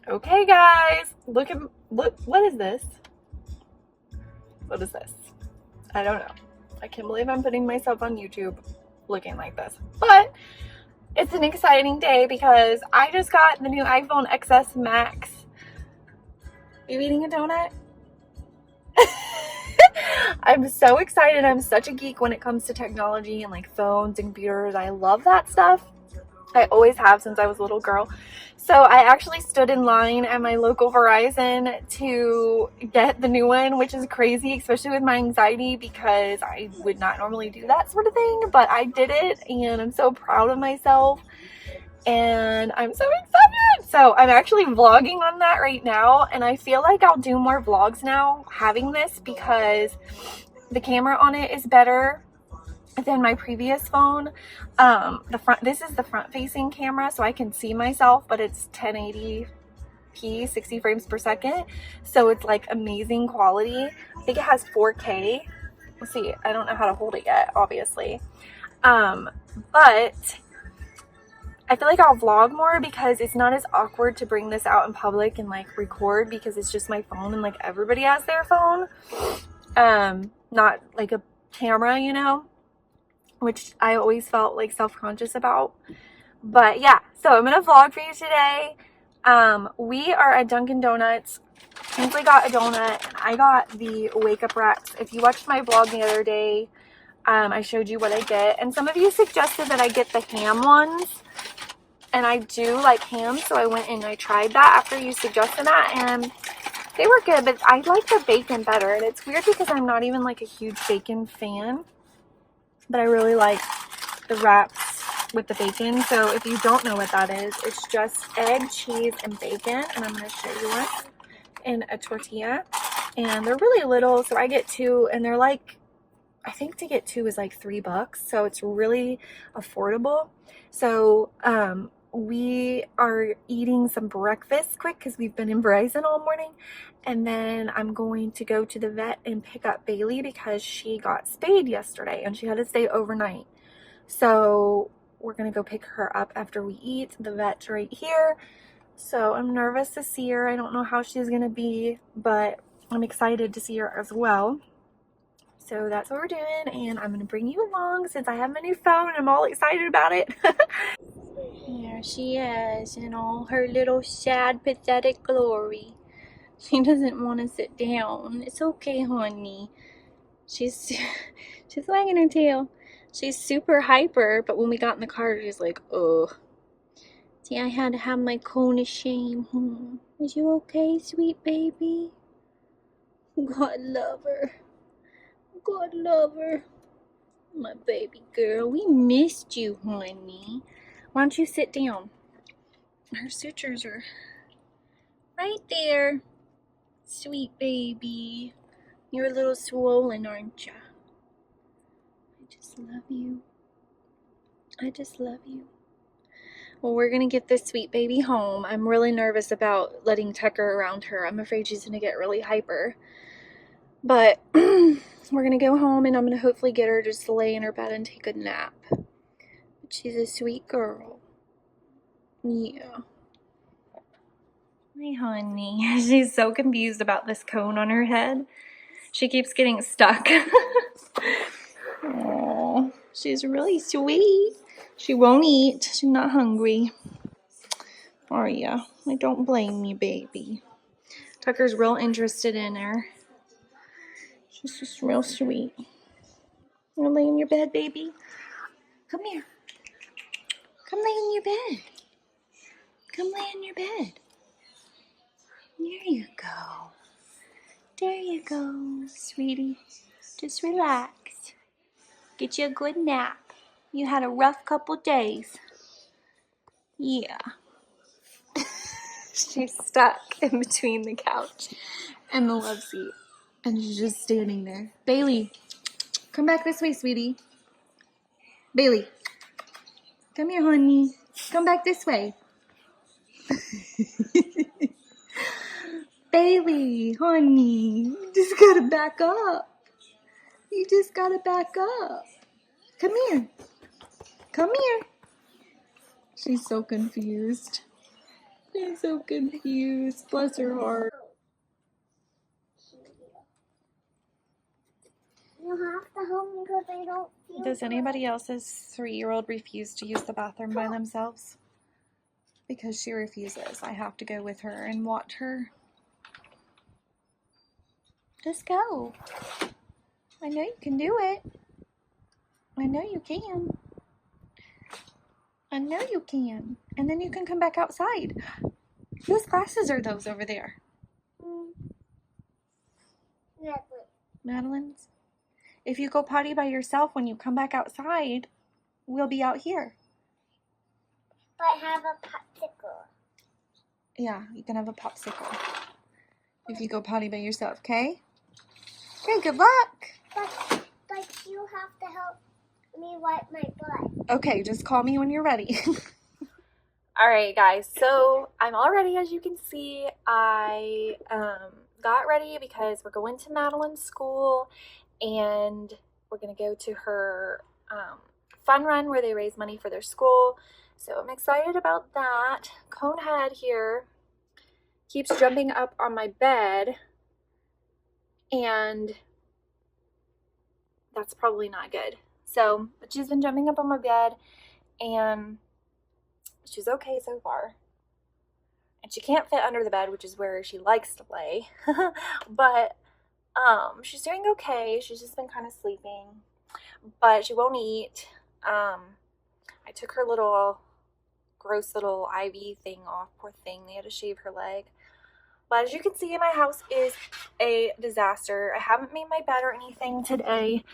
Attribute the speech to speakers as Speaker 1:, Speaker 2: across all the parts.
Speaker 1: Okay, guys, look, what is this? What is this? I don't know. I can't believe I'm putting myself on YouTube looking like this. But it's an exciting day because I just got the new iPhone XS Max. Are you eating a donut? I'm so excited. I'm such a geek when it comes to technology and like phones and computers. I love that stuff. I always have since I was a little girl. So I actually stood in line at my local Verizon to get the new one, which is crazy, especially with my anxiety because I would not normally do that sort of thing, but I did it and I'm so proud of myself and I'm so excited. So I'm actually vlogging on that right now, and I feel like I'll do more vlogs now having this because the camera on it is better than my previous phone. This is the front facing camera, so I can see myself, but it's 1080p 60 frames per second, so it's like amazing quality. I think it has 4K. Let's see, I don't know how to hold it yet, obviously, but I feel like I'll vlog more because it's not as awkward to bring this out in public and like record because it's just my phone and like everybody has their phone, not like a camera, you know, which I always felt like self-conscious about. But yeah, so I'm gonna vlog for you today. We are at Dunkin' Donuts. Ainsley got a donut and I got the wake up wraps. If you watched my vlog the other day, I showed you what I get, and some of you suggested that I get the ham ones, and I do like ham, so I went and I tried that after you suggested that, and they were good, but I like the bacon better. And it's weird because I'm not even like a huge bacon fan, but I really like the wraps with the bacon. So if you don't know what that is, it's just egg, cheese, and bacon, and I'm going to show you one in a tortilla, and they're really little, so I get two, and they're like, I think to get two is like $3, so it's really affordable. So we are eating some breakfast quick because we've been in Verizon all morning, and then I'm going to go to the vet and pick up Bailey because she got spayed yesterday and she had to stay overnight. So we're gonna go pick her up after we eat. The vet's right here, so I'm nervous to see her. I don't know how she's gonna be, but I'm excited to see her as well. So that's what we're doing, and I'm going to bring you along since I have my new phone and I'm all excited about it. Here she is in all her little sad, pathetic glory. She doesn't want to sit down. It's okay, honey. She's wagging her tail. She's super hyper, but when we got in the car, she's like, ugh. See, I had to have my cone of shame. Is you okay, sweet baby? God love her. God love her. My baby girl, we missed you, honey. Why don't you sit down? Her sutures are right there. Sweet baby. You're a little swollen, aren't ya? I just love you. I just love you. Well, we're gonna get this sweet baby home. I'm really nervous about letting Tucker around her. I'm afraid she's gonna get really hyper. But we're gonna go home, and I'm gonna hopefully get her just to lay in her bed and take a nap. But she's a sweet girl. Yeah. Hi, honey. She's so confused about this cone on her head. She keeps getting stuck. Aww, she's really sweet. She won't eat. She's not hungry. Are ya? I don't blame you, baby. Tucker's real interested in her. She's just real sweet. You wanna lay in your bed, baby? Come here. Come lay in your bed. Come lay in your bed. There you go. There you go, sweetie. Just relax. Get you a good nap. You had a rough couple days. Yeah. She's stuck in between the couch and the love seat. And she's just standing there. Bailey, come back this way, sweetie. Bailey, come here, honey. Come back this way. Bailey, honey, you just gotta back up. You just gotta back up. Come here. Come here. She's so confused. She's so confused. Bless her heart.
Speaker 2: You have to help me because I don't feel
Speaker 1: Does anybody else's 3-year-old refuse to use the bathroom by themselves? Because she refuses. I have to go with her and watch her. Just go. I know you can do it. I know you can. I know you can. And then you can come back outside. Whose glasses are those over there? Madeline's? If you go potty by yourself when you come back outside, we'll be out here.
Speaker 2: But have a popsicle.
Speaker 1: Yeah, you can have a popsicle. If you go potty by yourself, okay? Okay, good luck.
Speaker 2: But you have to help me wipe my butt.
Speaker 1: Okay, just call me when you're ready. Alright guys, so I'm all ready. As you can see, I got ready because we're going to Madeline's school and we're going to go to her fun run where they raise money for their school. So I'm excited about that. Conehead here keeps jumping up on my bed and that's probably not good. So, but she's been jumping up on my bed and she's okay so far. And she can't fit under the bed, which is where she likes to lay. But she's doing okay. She's just been kind of sleeping. But she won't eat. I took her little gross little IV thing off. Poor thing. They had to shave her leg. But as you can see, my house is a disaster. I haven't made my bed or anything today.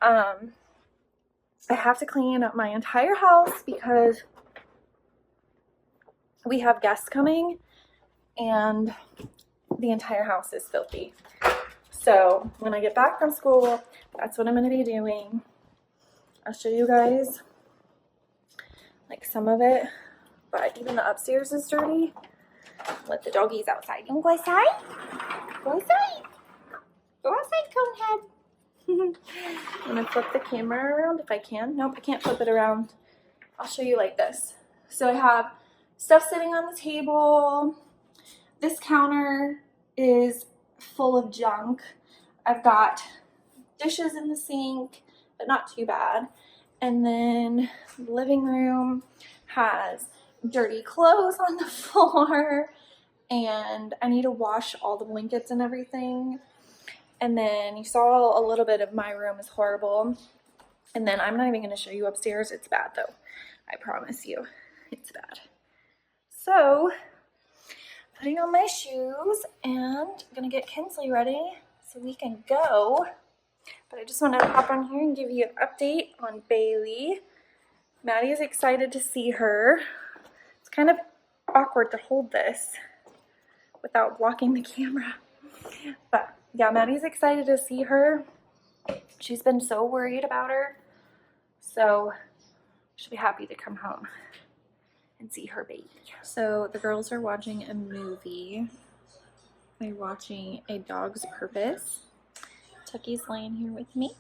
Speaker 1: I have to clean up my entire house because we have guests coming and the entire house is filthy. So when I get back from school, that's what I'm going to be doing. I'll show you guys like some of it, but even the upstairs is dirty. Let the doggies outside. You want to go outside? Go outside. Go outside, Conehead. I'm going to flip the camera around if I can. Nope, I can't flip it around. I'll show you like this. So I have stuff sitting on the table. This counter is full of junk. I've got dishes in the sink, but not too bad. And then the living room has dirty clothes on the floor. And I need to wash all the blankets and everything. And then you saw a little bit of my room is horrible. And then I'm not even going to show you upstairs. It's bad though. I promise you. It's bad. So, putting on my shoes and I'm going to get Kinsley ready so we can go. But I just want to hop on here and give you an update on Bailey. Maddie is excited to see her. It's kind of awkward to hold this without blocking the camera. But yeah, Maddie's excited to see her. She's been so worried about her. So she'll be happy to come home and see her baby. So the girls are watching a movie. They're watching A Dog's Purpose. Tucky's laying here with me.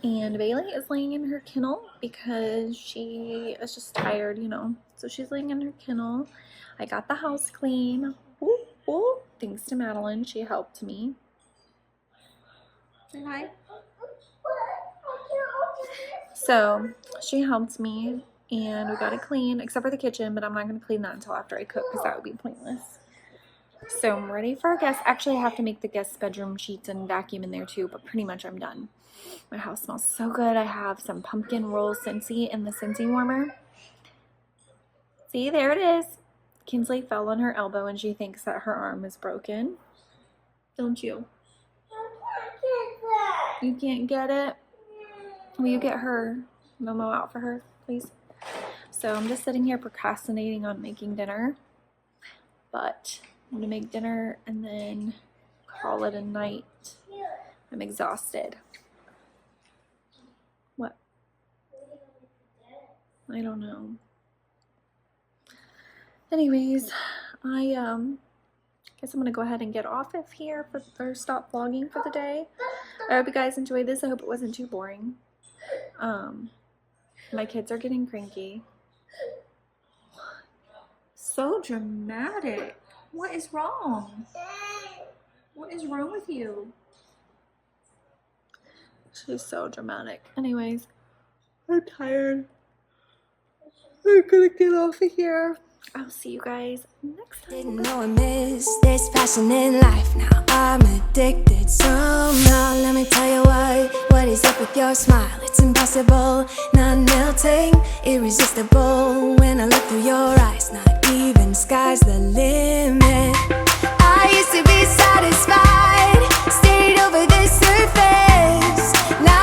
Speaker 1: And Bailey is laying in her kennel because she is just tired, you know. So she's laying in her kennel. I got the house clean. Ooh, ooh. Thanks to Madeline, she helped me. Say hi. So she helped me and we got it clean except for the kitchen, but I'm not going to clean that until after I cook because that would be pointless. So I'm ready for our guests. Actually, I have to make the guest bedroom sheets and vacuum in there too, but pretty much I'm done. My house smells so good. I have some pumpkin roll Scentsy in the Scentsy warmer. See, there it is. Kinsley fell on her elbow and she thinks that her arm is broken. Don't you? You can't get it? Will you get her Momo out for her, please? So I'm just sitting here procrastinating on making dinner. But I'm gonna make dinner and then call it a night. I'm exhausted. What? I don't know. Anyways, I guess I'm gonna go ahead and get off of here or stop vlogging for the day. I hope you guys enjoyed this. I hope it wasn't too boring. My kids are getting cranky. so dramatic. What is wrong? What is wrong with you? She's so dramatic. Anyways, I'm tired. I'm gonna get off of here. I'll see you guys next time.
Speaker 3: Didn't know I missed this passion in life. Now I'm addicted somehow. Let me tell you what is up with your smile? It's impossible, not melting, irresistible. When I look through your eyes, not even sky's the limit.